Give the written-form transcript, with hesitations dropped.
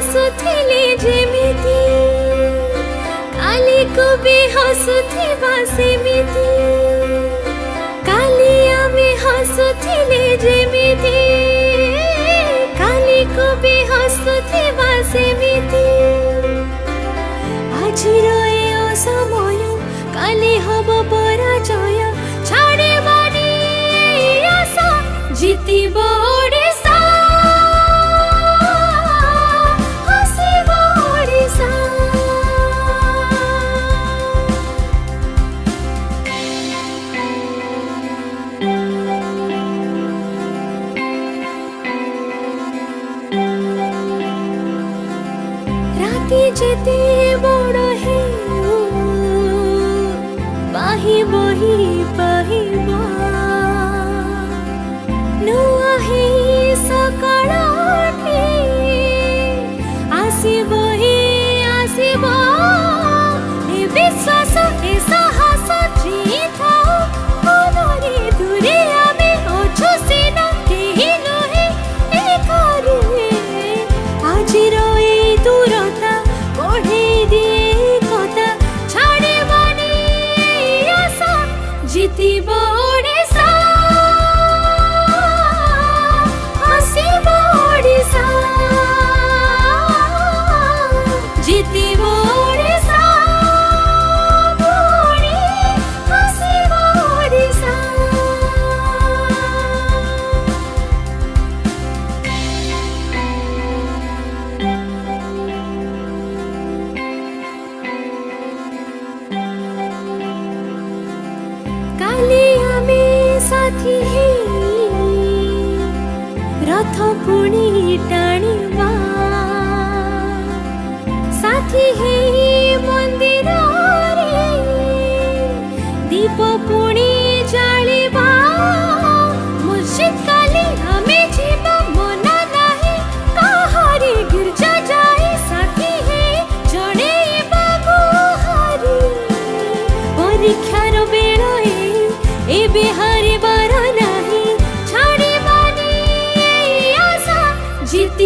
हसुथिले जेमिति काली को भी हसुथिबा सेमिति काली आमे हसुथिले जेमिति काली को भी हसुथिबा सेमिति आजिर ए असमय काली हब पराजय छाड़िबानी आशा जितिब ओडिसा हसिब ओडिसा राति जेते बड़ हे बही बहिबा नुआ हे सकाळटे आसिबो ए विश्वास ए साहस जीथाओ मनरे दूरे आमे अछु सिना केही नहे एकारे आजिर ए दूरता बढ़े दिए कथा छाड़िबानी आशा जितिब ओडिसा हसिब ओडिसा जितिब ओडिसा पुणी हसिब ओडिसा काली आमे साथी हे रथ पुणी टाणिबा साथी हे मंदिर रे दीप पुणी जालिबा मस्जिद काली आमे जीवा मना नाही काहारे गिरजा जाए साथी हे जणेबा गुहारी परीक्षार बेळ एबे हारिबार नाही छाड़िबानी आशा जिति